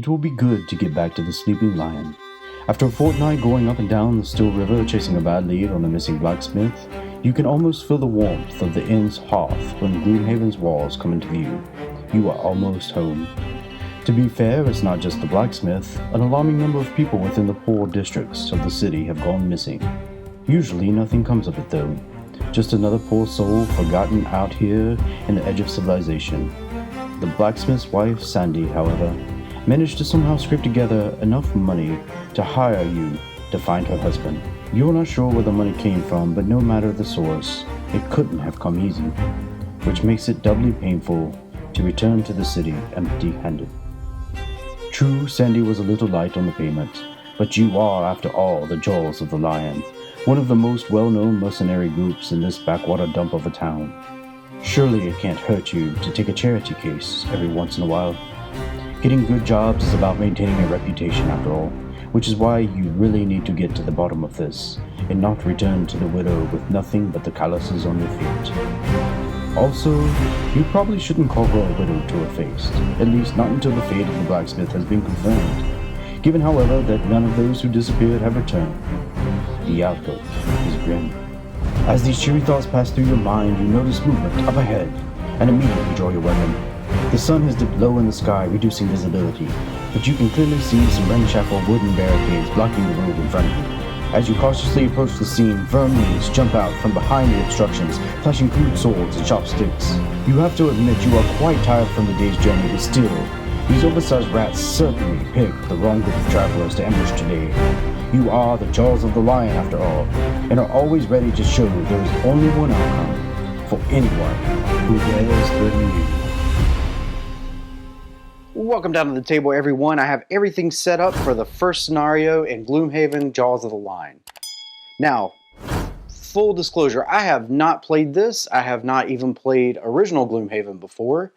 It will be good to get back to the Sleeping Lion. After a fortnight going up and down the still river chasing a bad lead on a missing blacksmith, you can almost feel the warmth of the inn's hearth when Gloomhaven's walls come into view. You are almost home. To be fair, it's not just the blacksmith. An alarming number of people within the poor districts of the city have gone missing. Usually nothing comes of it though. Just another poor soul forgotten out here in the edge of civilization. The blacksmith's wife, Sandy, however, managed to somehow scrape together enough money to hire you to find her husband. You're not sure where the money came from, but no matter the source, it couldn't have come easy, which makes it doubly painful to return to the city empty-handed. True, Sandy was a little light on the payment, but you are, after all, the Jaws of the Lion, one of the most well-known mercenary groups in this backwater dump of a town. Surely it can't hurt you to take a charity case every once in a while. Getting good jobs is about maintaining a reputation after all, which is why you really need to get to the bottom of this, and not return to the widow with nothing but the calluses on your feet. Also, you probably shouldn't call her a widow to her face, at least not until the fate of the blacksmith has been confirmed, given however that none of those who disappeared have returned. The outlook is grim. As these cheery thoughts pass through your mind, you notice movement up ahead, and immediately draw your weapon. The sun has dipped low in the sky, reducing visibility, but you can clearly see some ramshackle wooden barricades blocking the road in front of you. As you cautiously approach the scene, vermins jump out from behind the obstructions, flashing crude swords and chopsticks. You have to admit you are quite tired from the day's journey, but still, these oversized rats certainly picked the wrong group of travelers to ambush today. You are the Jaws of the Lion after all, and are always ready to show there is only one outcome for anyone who dares threaten you. Welcome down to the table, everyone. I have everything set up for the first scenario in Gloomhaven, Jaws of the Lion. Now, full disclosure, I have not played this. I have not even played original Gloomhaven before.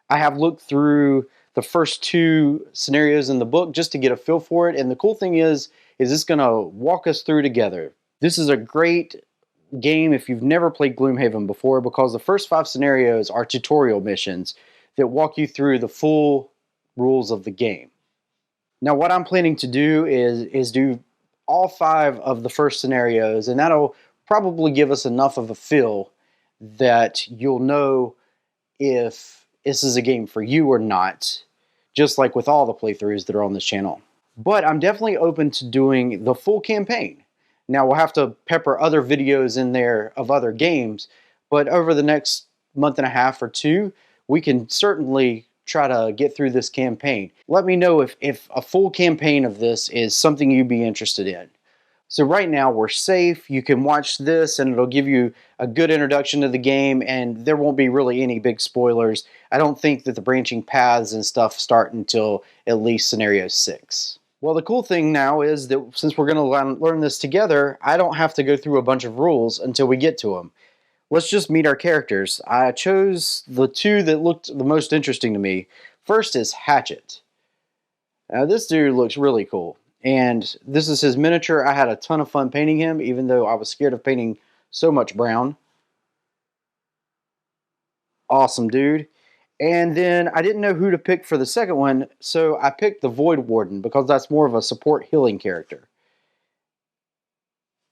I have looked through the first two scenarios in the book just to get a feel for it, and the cool thing is it's going to walk us through together. This is a great game if you've never played Gloomhaven before, because the first 5 scenarios are tutorial missions that walk you through the full rules of the game. Now what I'm planning to do is do all 5 of the first scenarios, and that'll probably give us enough of a feel that you'll know if this is a game for you or not, just like with all the playthroughs that are on this channel. But I'm definitely open to doing the full campaign. Now we'll have to pepper other videos in there of other games, but over the next month and a half or 2, we can certainly try to get through this campaign. Let me know if a full campaign of this is something you'd be interested in. So right now we're safe. You can watch this and it'll give you a good introduction to the game, and there won't be really any big spoilers. I don't think that the branching paths and stuff start until at least scenario 6. Well, the cool thing now is that since we're going to learn this together, I don't have to go through a bunch of rules until we get to them. Let's just meet our characters. I chose the 2 that looked the most interesting to me. First is Hatchet. Now this dude looks really cool, and this is his miniature. I had a ton of fun painting him, even though I was scared of painting so much brown. Awesome dude. And then I didn't know who to pick for the second one, so I picked the Void Warden because that's more of a support healing character.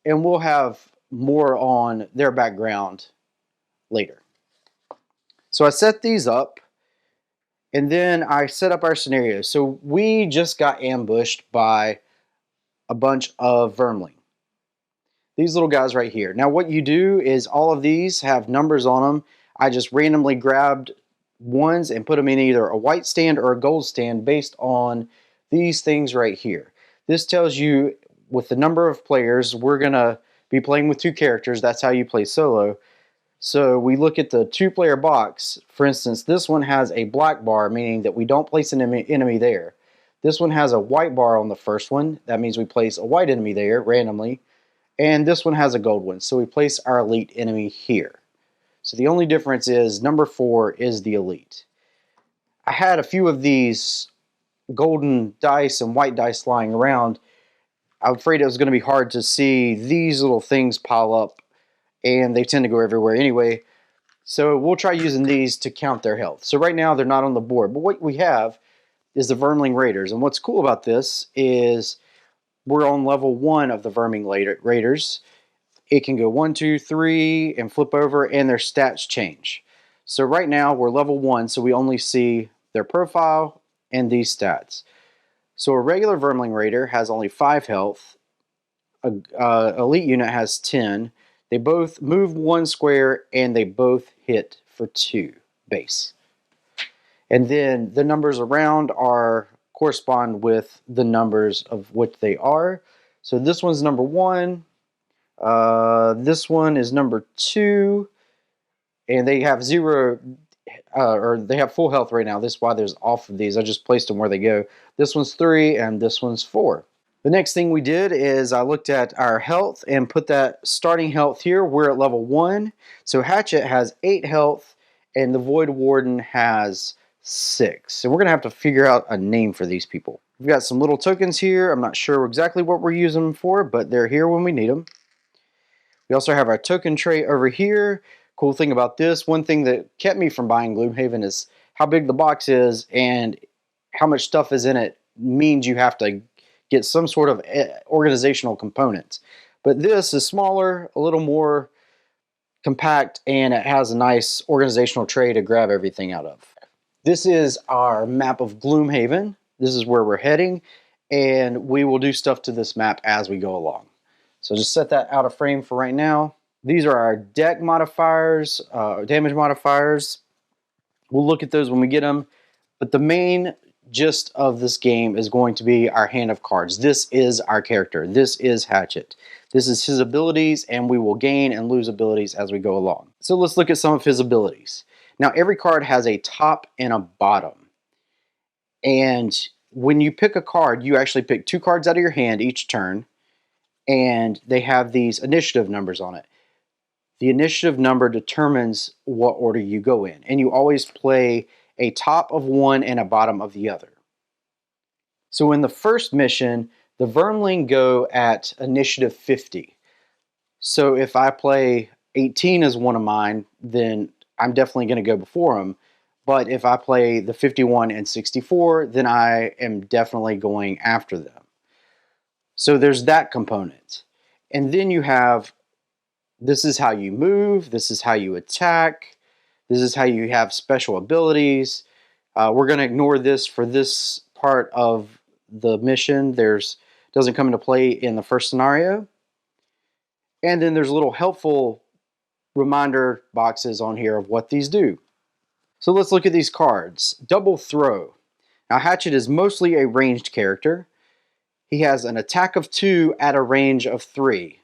And we'll have more on their background later. So I set these up, and then I set up our scenarios. So we just got ambushed by a bunch of vermling. These little guys right here. Now what you do is all of these have numbers on them. I just randomly grabbed ones and put them in either a white stand or a gold stand based on these things right here. This tells you with the number of players, we're going to be playing with 2 characters. That's how you play solo. So we look at the 2-player box. For instance, this one has a black bar, meaning that we don't place an enemy there. This one has a white bar on the first one. That means we place a white enemy there randomly. And this one has a gold one. So we place our elite enemy here. So the only difference is number 4 is the elite. I had a few of these golden dice and white dice lying around. I'm afraid it was going to be hard to see these little things pile up, and they tend to go everywhere anyway. So we'll try using these to count their health. So right now they're not on the board, but what we have is the Vermiling Raiders. And what's cool about this is we're on level 1 of the Vermiling Raiders. It can go 1, 2, 3 and flip over, and their stats change. So right now we're level 1, so we only see their profile and these stats. So a regular Vermiling Raider has only 5 health. A elite unit has 10. They both move 1 square and they both hit for 2 base. And then the numbers around correspond with the numbers of what they are. So this one's number 1. This one is number 2. And they have 0, or they have full health right now. This is why there's off of these. I just placed them where they go. This one's 3 and this one's 4. The next thing we did is I looked at our health and put that starting health here. We're at level 1. So Hatchet has 8 health and the Void Warden has 6. So we're going to have to figure out a name for these people. We've got some little tokens here. I'm not sure exactly what we're using them for, but they're here when we need them. We also have our token tray over here. Cool thing about this, one thing that kept me from buying Gloomhaven is how big the box is, and how much stuff is in it means you have to get some sort of organizational components. But this is smaller, a little more compact, and it has a nice organizational tray to grab everything out of. This is our map of Gloomhaven. This is where we're heading, and we will do stuff to this map as we go along. So just set that out of frame for right now. These are our deck modifiers, damage modifiers. We'll look at those when we get them. But the main gist of this game is going to be our hand of cards. This is our character. This is Hatchet. This is his abilities, and we will gain and lose abilities as we go along. So let's look at some of his abilities. Now, every card has a top and a bottom. And when you pick a card, you actually pick 2 cards out of your hand each turn, and they have these initiative numbers on it. The initiative number determines what order you go in, and you always play a top of one and a bottom of the other. So in the first mission, the Vermiling go at initiative 50. So if I play 18 as one of mine, then I'm definitely going to go before them. But if I play the 51 and 64, then I am definitely going after them. So there's that component. And then you have, this is how you move, this is how you attack, this is how you have special abilities. We're going to ignore this for this part of the mission. Doesn't come into play in the first scenario. And then there's little helpful reminder boxes on here of what these do. So let's look at these cards. Double Throw. Now Hatchet is mostly a ranged character. He has an attack of 2 at a range of 3.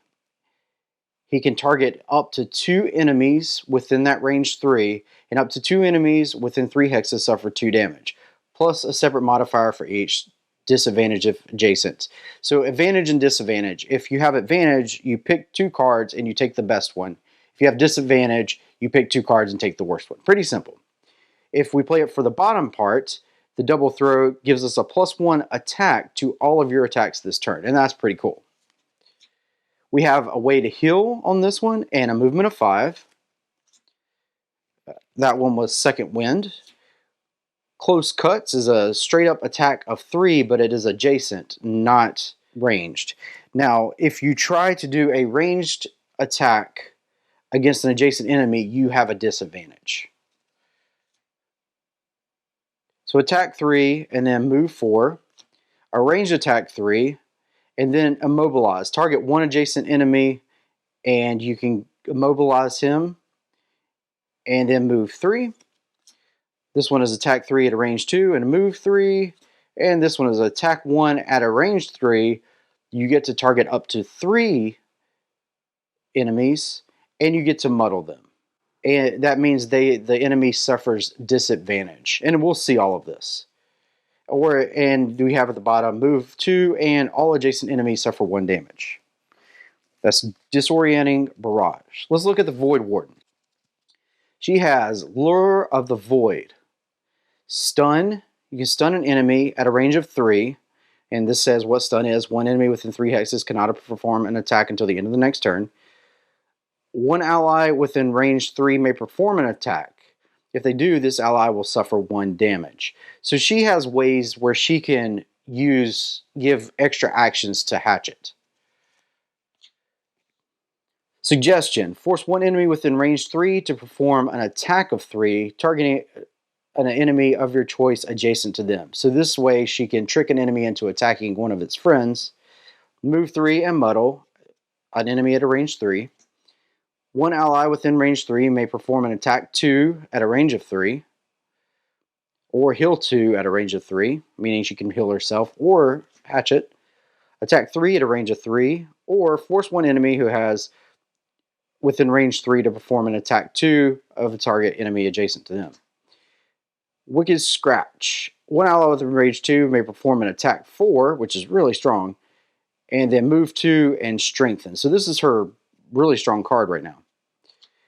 He can target up to 2 enemies within that range 3, and up to 2 enemies within 3 hexes suffer 2 damage, plus a separate modifier for each, disadvantage if adjacent. So advantage and disadvantage. If you have advantage, you pick 2 cards and you take the best one. If you have disadvantage, you pick 2 cards and take the worst one. Pretty simple. If we play it for the bottom part, the Double Throw gives us a +1 attack to all of your attacks this turn, and that's pretty cool. We have a way to heal on this one and a movement of 5. That one was Second Wind. Close Cuts is a straight up attack of 3, but it is adjacent, not ranged. Now, if you try to do a ranged attack against an adjacent enemy, you have a disadvantage. So attack 3 and then move 4. A ranged attack 3 and then immobilize. Target 1 adjacent enemy and you can immobilize him and then move 3. This one is attack 3 at a range 2 and a move 3. And this one is attack 1 at a range 3. You get to target up to 3 enemies and you get to muddle them. And that means the enemy suffers disadvantage. And we'll see all of this. And we have at the bottom, move 2, and all adjacent enemies suffer 1 damage. That's Disorienting Barrage. Let's look at the Void Warden. She has Lure of the Void. Stun. You can stun an enemy at a range of 3. And this says what stun is. 1 enemy within 3 hexes cannot perform an attack until the end of the next turn. 1 ally within range 3 may perform an attack. If they do, this ally will suffer 1 damage. So she has ways where she can give extra actions to Hatchet. Suggestion: force 1 enemy within range 3 to perform an attack of 3, targeting an enemy of your choice adjacent to them. So this way she can trick an enemy into attacking one of its friends. Move 3 and muddle an enemy at a range 3. 1 ally within range 3 may perform an attack 2 at a range of 3. Or heal 2 at a range of 3, meaning she can heal herself or Hatchet. Attack 3 at a range of 3, or force 1 enemy who has within range 3 to perform an attack 2 of a target enemy adjacent to them. Wicked Scratch. 1 ally within range 2 may perform an attack 4, which is really strong, and then move 2 and strengthen. So this is her really strong card right now.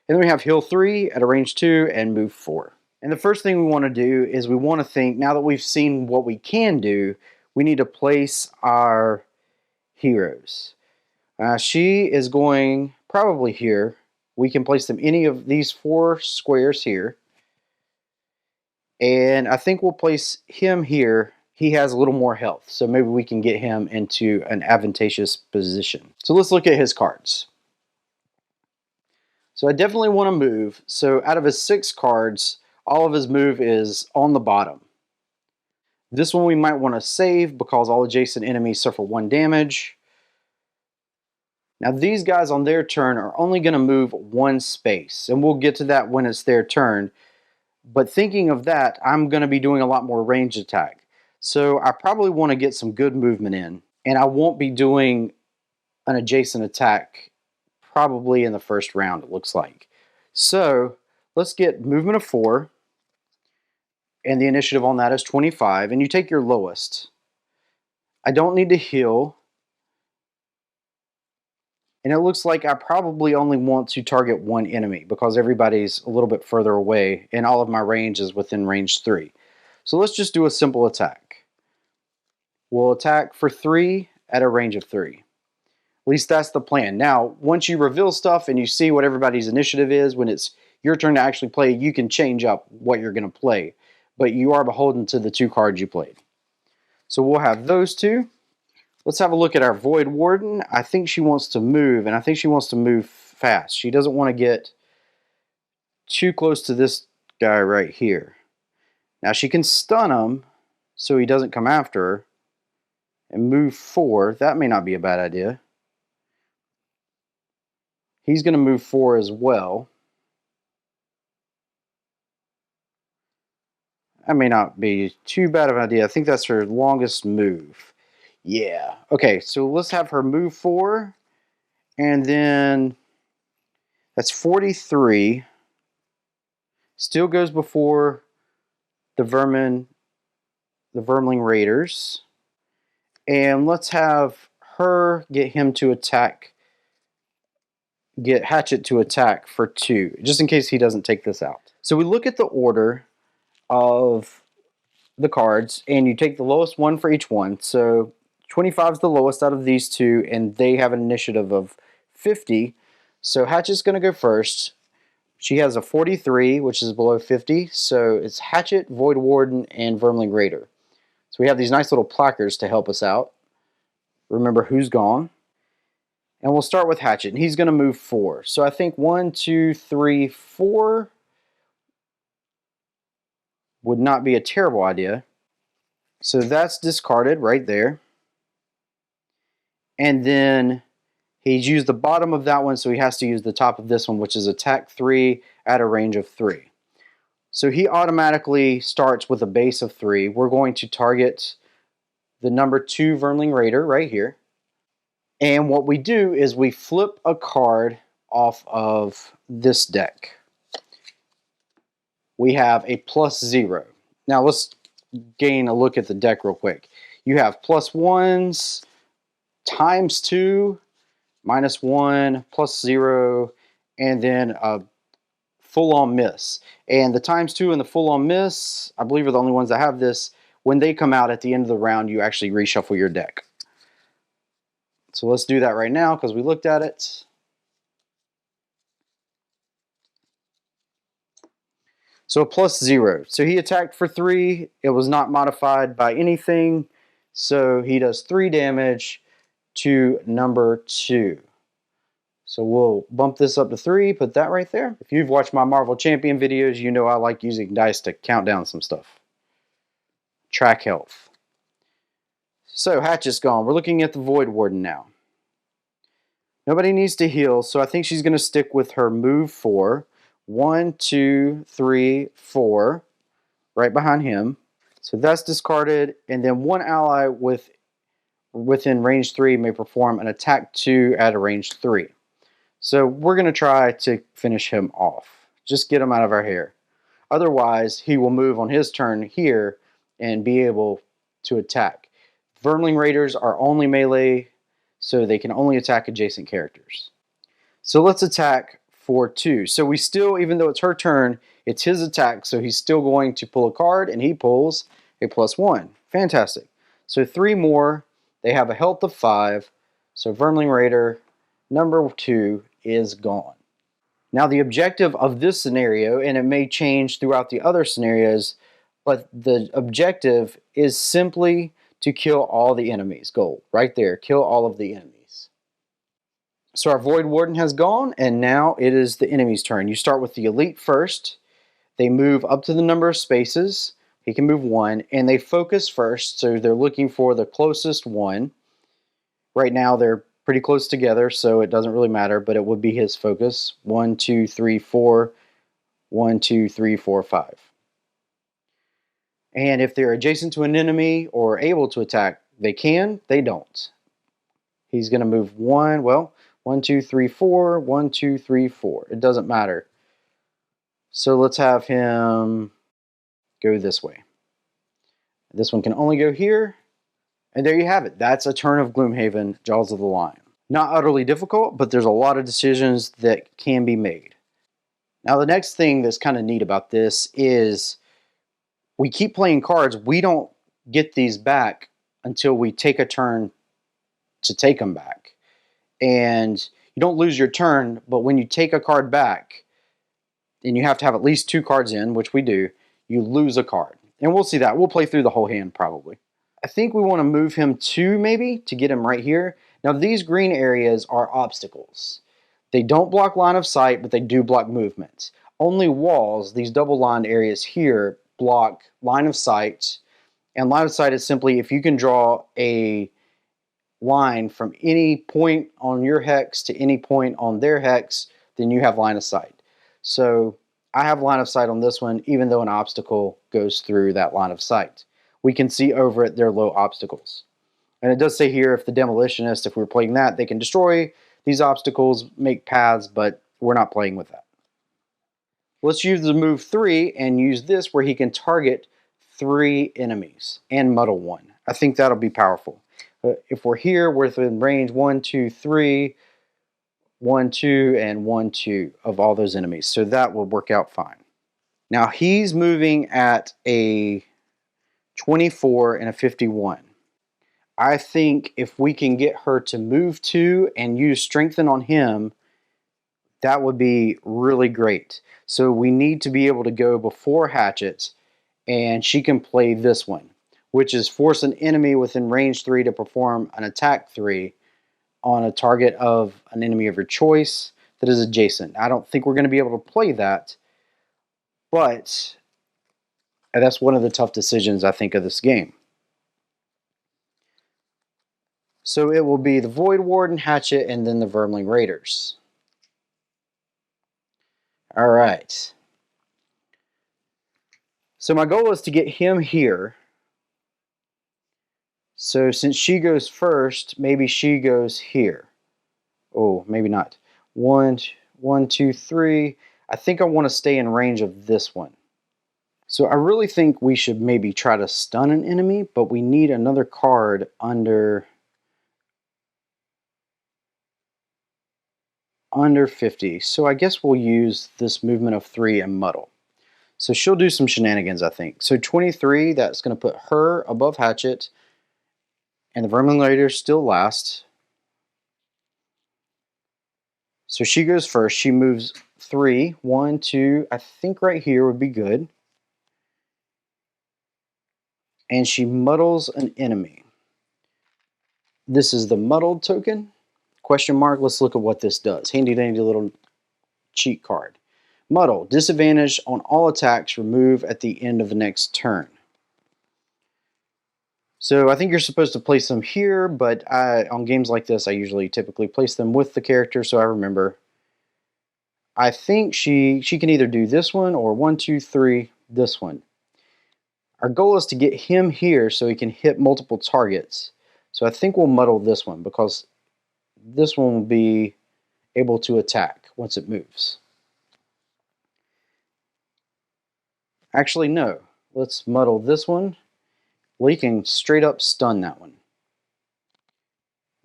And then we have heal 3 at a range 2 and move 4. And the first thing we want to do is we want to think, now that we've seen what we can do, we need to place our heroes. She is going probably here. We can place them any of these 4 squares here. And I think we'll place him here. He has a little more health, so maybe we can get him into an advantageous position. So let's look at his cards. So I definitely want to move. So out of his 6 cards, all of his move is on the bottom. This one we might want to save because all adjacent enemies suffer 1 damage. Now these guys on their turn are only going to move 1 space, and we'll get to that when it's their turn. But thinking of that, I'm going to be doing a lot more ranged attack. So I probably want to get some good movement in, and I won't be doing an adjacent attack probably in the first round, it looks like. So let's get movement of 4. And the initiative on that is 25, and you take your lowest. I don't need to heal. And it looks like I probably only want to target 1 enemy because everybody's a little bit further away, and all of my range is within range 3. So let's just do a simple attack. We'll attack for 3 at a range of 3. At least that's the plan. Now, once you reveal stuff and you see what everybody's initiative is, when it's your turn to actually play, you can change up what you're going to play. But you are beholden to the 2 cards you played. So we'll have those 2. Let's have a look at our Void Warden. I think she wants to move, and I think she wants to move fast. She doesn't want to get too close to this guy right here. Now she can stun him so he doesn't come after her and move 4. That may not be a bad idea. He's going to move 4 as well. That may not be too bad of an idea. I think that's her longest move. Yeah. Okay, so let's have her move 4. And then that's 43. Still goes before the Vermiling Raiders. And let's have her get him to attack. Get Hatchet to attack for 2, just in case he doesn't take this out. So we look at the order of the cards, and you take the lowest one for each one. So 25 is the lowest out of these 2, and they have an initiative of 50. So Hatchet's going to go first. She has a 43, which is below 50. So it's Hatchet, Void Warden, and Vermiling Raider. So we have these nice little placards to help us out. Remember who's gone. And we'll start with Hatchet, and he's going to move 4. So I think 1, 2, 3, 4 would not be a terrible idea. So that's discarded right there. And then he's used the bottom of that one, so he has to use the top of this one, which is attack 3 at a range of 3. So he automatically starts with a base of 3. We're going to target the number 2 Vermiling Raider right here. And what we do is we flip a card off of this deck. We have a +0. Now let's gain a look at the deck real quick. You have +1s, ×2, -1, +0, and then a full-on miss. And the ×2 and the full-on miss, I believe, are the only ones that have this. When they come out at the end of the round, you actually reshuffle your deck. So let's do that right now because we looked at it. So a +0. So he attacked for 3. It was not modified by anything. So he does 3 damage to number 2. So we'll bump this up to 3, put that right there. If you've watched my Marvel Champion videos, you know I like using dice to count down some stuff. Track health. So Hatchet's gone. We're looking at the Void Warden now. Nobody needs to heal, so I think she's going to stick with her move 4. 1, 2, 3, 4. Right behind him. So that's discarded, and then one ally within range 3 may perform an attack 2 at a range 3. So we're going to try to finish him off. Just get him out of our hair. Otherwise, he will move on his turn here and be able to attack. Vermiling Raiders are only melee, so they can only attack adjacent characters. So let's attack for 2. So we still, even though it's her turn, it's his attack, so he's still going to pull a card, and he pulls a +1. Fantastic. So 3 more. They have a health of 5. So Vermiling Raider number 2 is gone. Now the objective of this scenario, and it may change throughout the other scenarios, but the objective is simply to kill all the enemies. Goal, right there. Kill all of the enemies. So our Void Warden has gone, and now it is the enemy's turn. You start with the Elite first. They move up to the number of spaces. He can move 1, and they focus first, so they're looking for the closest one. Right now they're pretty close together, so it doesn't really matter, but it would be his focus. 1, 2, 3, 4. 1, 2, 3, 4, 5. And if they're adjacent to an enemy or able to attack, they can, they don't. He's going to move 1, well, 1, 2, 3, 4, 1, 2, 3, 4. It doesn't matter. So let's have him go this way. This one can only go here. And there you have it. That's a turn of Gloomhaven, Jaws of the Lion. Not utterly difficult, but there's a lot of decisions that can be made. Now the next thing that's kind of neat about this is we keep playing cards. We don't get these back until we take a turn to take them back. And you don't lose your turn, but when you take a card back, and you have to have at least 2 cards in, which we do, you lose a card. And we'll see that. We'll play through the whole hand probably. I think we want to move him 2 maybe to get him right here. Now these green areas are obstacles. They don't block line of sight, but they do block movement. Only walls, these double-lined areas here, block line of sight. And line of sight is simply if you can draw a line from any point on your hex to any point on their hex, then you have line of sight. So I have line of sight on this one, even though an obstacle goes through that line of sight. We can see over it their low obstacles. And it does say here, if the Demolitionist, if we're playing that, they can destroy these obstacles, make paths, but we're not playing with that. Let's use the move 3 and use this where he can target 3 enemies and muddle 1. I think that'll be powerful. If we're here, we're within range 1, 2, 3, 1, 2, and 1, 2 of all those enemies. So that will work out fine. Now he's moving at a 24 and a 51. I think if we can get her to move 2 and use strengthen on him, that would be really great. So we need to be able to go before Hatchet, and she can play this one, which is force an enemy within range 3 to perform an attack 3 on a target of an enemy of your choice that is adjacent. I don't think we're going to be able to play that, but that's one of the tough decisions I think of this game. So it will be the Void Warden, Hatchet, and then the Vermiling Raiders. Alright. So my goal is to get him here. So since she goes first, maybe she goes here. Oh, maybe not. 1, 2, 3. I think I want to stay in range of this one. So I really think we should maybe try to stun an enemy, but we need another card under 50. So I guess we'll use this movement of 3 and muddle. So she'll do some shenanigans, I think. So 23, that's going to put her above Hatchet, and the Vermiling Raiders still last. So she goes first. She moves 3. 1, 2, I think right here would be good. And she muddles an enemy. This is the Muddled Token. Question mark. Let's look at what this does. Handy dandy little cheat card. Muddle. Disadvantage on all attacks. Remove at the end of the next turn. So I think you're supposed to place them here, but on games like this, I usually typically place them with the character, so I remember. I think she can either do this one or 1, 2, 3, this one. Our goal is to get him here so he can hit multiple targets. So I think we'll muddle this one because this one will be able to attack once it moves. Actually, no. Let's muddle this one. Well, you can straight up stun that one.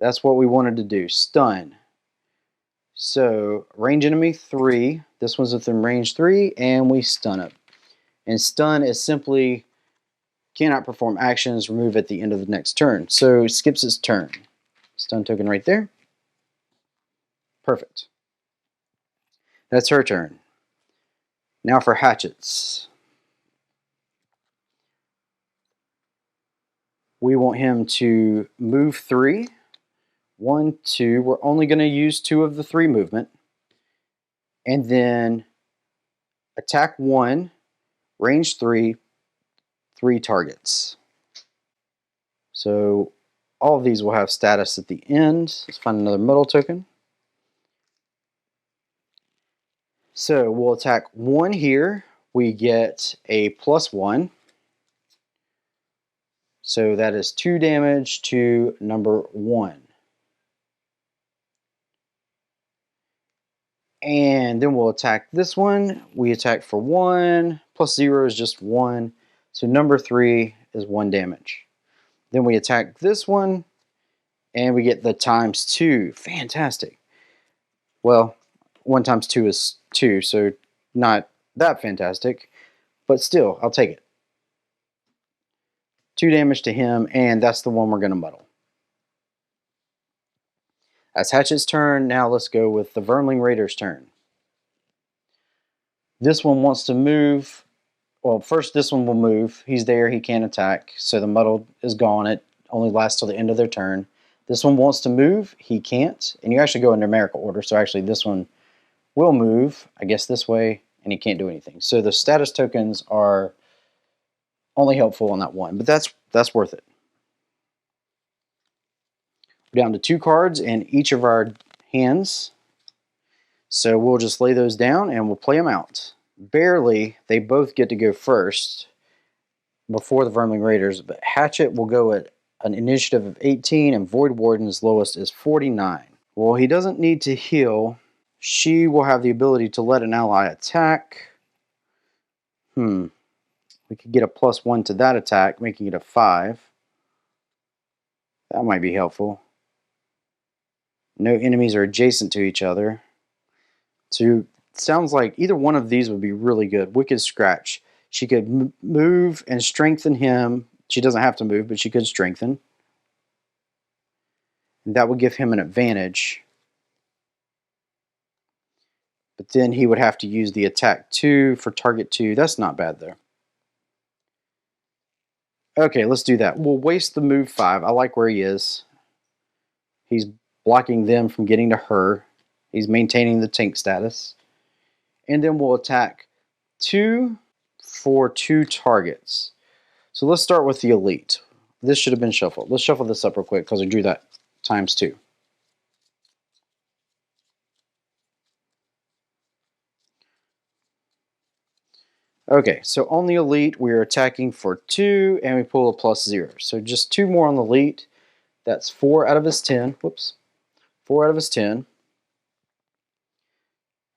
That's what we wanted to do, stun. So, range enemy 3. This one's within range 3, and we stun it. And stun is simply cannot perform actions, remove at the end of the next turn. So, it skips its turn. Stun token right there. Perfect. That's her turn. Now for hatchets. We want him to move 3. 1, 2. We're only going to use 2 of the 3 movement. And then attack 1, range 3, 3 targets. So all of these will have status at the end. Let's find another Muddled Token. So we'll attack 1 here. We get a +1. So that is 2 damage to number 1. And then we'll attack this one. We attack for 1. +0 is just 1. So number 3 is 1 damage. Then we attack this one. And we get the ×2. Fantastic. Well, 1 times 2 is 2. So not that fantastic. But still, I'll take it. 2 damage to him, and that's the one we're going to muddle. That's Hatchet's turn. Now let's go with the Vermiling Raiders' turn. This one wants to move. Well, first this one will move. He's there. He can't attack. So the muddled is gone. It only lasts till the end of their turn. This one wants to move. He can't. And you actually go in numerical order. So actually this one will move, I guess this way, and he can't do anything. So the status tokens are only helpful on that one, but that's worth it. We're down to 2 cards in each of our hands. So we'll just lay those down and we'll play them out. Barely, they both get to go first before the Vermiling Raiders, but Hatchet will go at an initiative of 18 and Void Warden's lowest is 49. Well, he doesn't need to heal. She will have the ability to let an ally attack. We could get a +1 to that attack, making it a 5. That might be helpful. No enemies are adjacent to each other. So sounds like either one of these would be really good. Wicked Scratch. She could move and strengthen him. She doesn't have to move, but she could strengthen. And that would give him an advantage. But then he would have to use the attack 2 for target 2. That's not bad though. Okay, let's do that. We'll waste the move 5. I like where he is. He's blocking them from getting to her. He's maintaining the tank status. And then we'll attack 2 for 2 targets. So let's start with the elite. This should have been shuffled. Let's shuffle this up real quick because I drew that ×2. Okay, so on the elite, we're attacking for 2, and we pull a +0. So just 2 more on the elite. That's 4 out of his 10. Whoops. 4 out of his 10.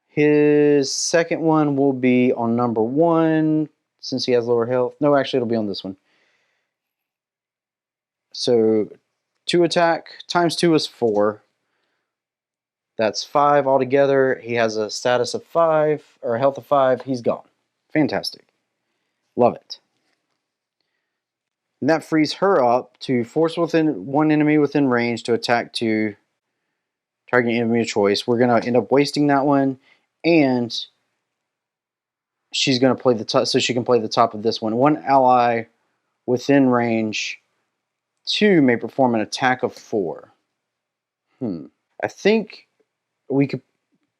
His second one will be on number 1, since he has lower health. No, actually, it'll be on this one. So 2 attack, ×2 is 4. That's 5 altogether. He has a status of 5, or a health of 5. He's gone. Fantastic. Love it. And that frees her up to force within 1 enemy within range to attack 2 target enemy of choice. We're going to end up wasting that one, And she's going to play the top, so she can play the top of this one. One ally within range 2 may perform an attack of 4. I think we could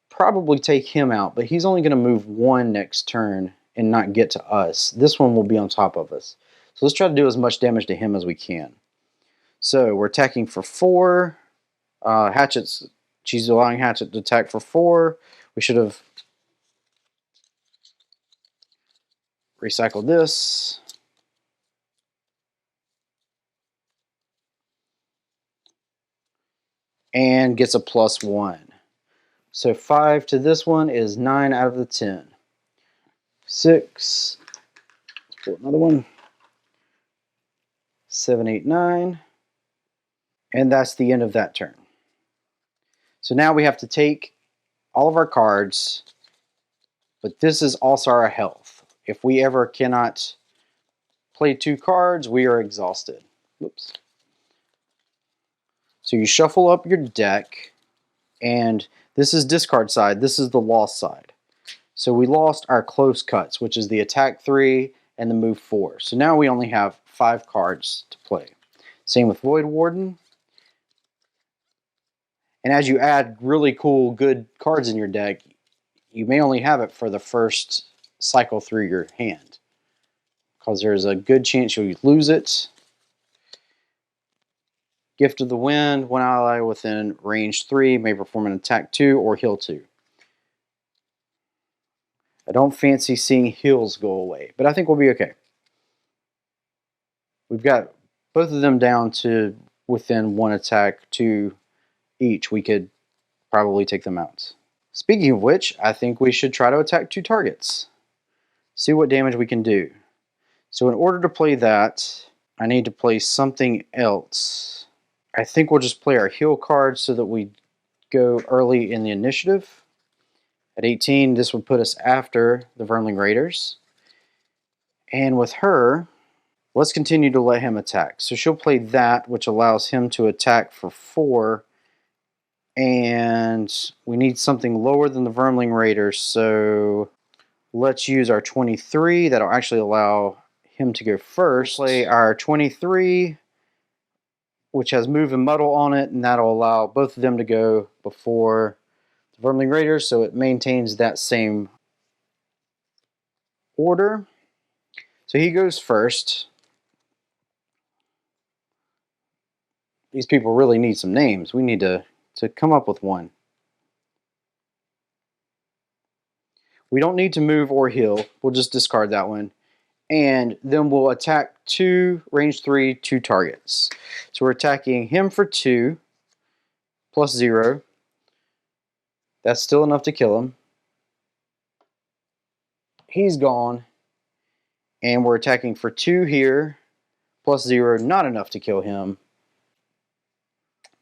probably take him out, but he's only going to move 1 next turn and not get to us. This one will be on top of us. So let's try to do as much damage to him as we can. So we're attacking for 4. Hatchets, she's allowing Hatchet to attack for 4. We should have recycled this. And gets a +1. So 5 to this one is 9 out of the 10. 6. Let's pull another one. 7, 8, 9. And that's the end of that turn. So now we have to take all of our cards, but this is also our health. If we ever cannot play 2 cards, we are exhausted. Whoops. So you shuffle up your deck, and this is discard side, this is the lost side. So we lost our close cuts, which is the attack 3 and the move 4. So now we only have 5 cards to play. Same with Void Warden. And as you add really cool, good cards in your deck, you may only have it for the first cycle through your hand, because there's a good chance you'll lose it. Gift of the Wind, one ally within range 3 may perform an attack 2 or heal 2. I don't fancy seeing heals go away, but I think we'll be okay. We've got both of them down to within 1 attack, 2 each. We could probably take them out. Speaking of which, I think we should try to attack 2 targets. See what damage we can do. So in order to play that, I need to play something else. I think we'll just play our heal card so that we go early in the initiative. At 18, this would put us after the Vermiling Raiders. And with her, let's continue to let him attack. So she'll play that, which allows him to attack for 4. And we need something lower than the Vermiling Raiders, so let's use our 23. That'll actually allow him to go first. Play our 23, which has Move and Muddle on it, and that'll allow both of them to go before the Vermiling Raiders, so it maintains that same order. So he goes first. These people really need some names. We need to come up with one. We don't need to move or heal. We'll just discard that one. And then we'll attack 2, range 3, 2 targets. So we're attacking him for 2, +0. That's still enough to kill him. He's gone. And we're attacking for 2 here, +0, not enough to kill him.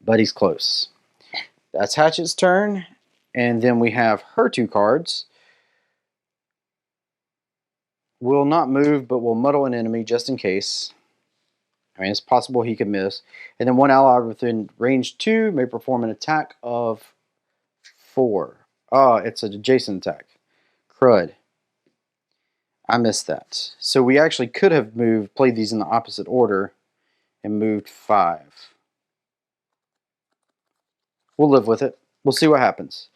But he's close. That's Hatchet's turn. And then we have her 2 cards. Will not move, but will muddle an enemy just in case. I mean, it's possible he could miss. And then one ally within range 2 may perform an attack of 4. Oh, it's an adjacent attack. Crud. I missed that. So we actually could have played these in the opposite order and moved 5. We'll live with it. We'll see what happens.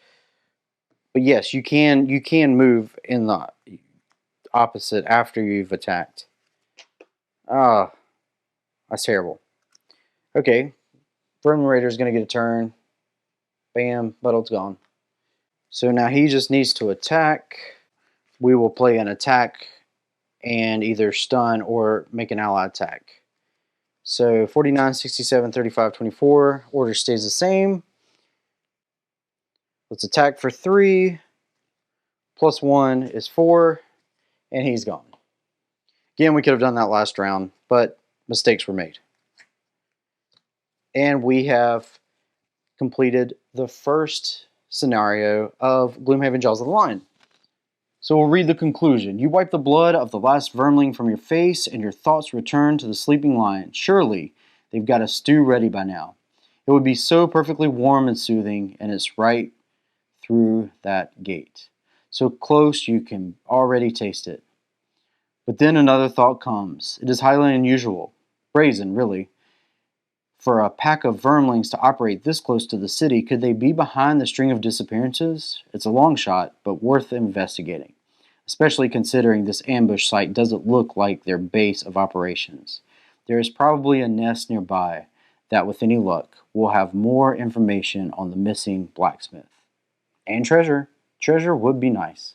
But yes, you can move in the opposite after you've attacked. Ah, that's terrible. Okay, Vermiling Raider is going to get a turn. Bam, Muddled's gone. So now he just needs to attack. We will play an attack and either stun or make an ally attack. So 49, 67, 35, 24. Order stays the same. Let's attack for 3. +1 is 4. And he's gone. Again, we could have done that last round, but mistakes were made. And we have completed the first scenario of Gloomhaven Jaws of the Lion. So we'll read the conclusion. You wipe the blood of the last vermling from your face, and your thoughts return to the sleeping lion. Surely, they've got a stew ready by now. It would be so perfectly warm and soothing, and it's right through that gate. so close you can already taste it. But then another thought comes. It is highly unusual, brazen really, for a pack of vermlings to operate this close to the city. Could they be behind the string of disappearances? It's a long shot, but worth investigating, especially considering this ambush site doesn't look like their base of operations. There is probably a nest nearby that, with any luck, will have more information on the missing blacksmith. And treasure. Treasure would be nice.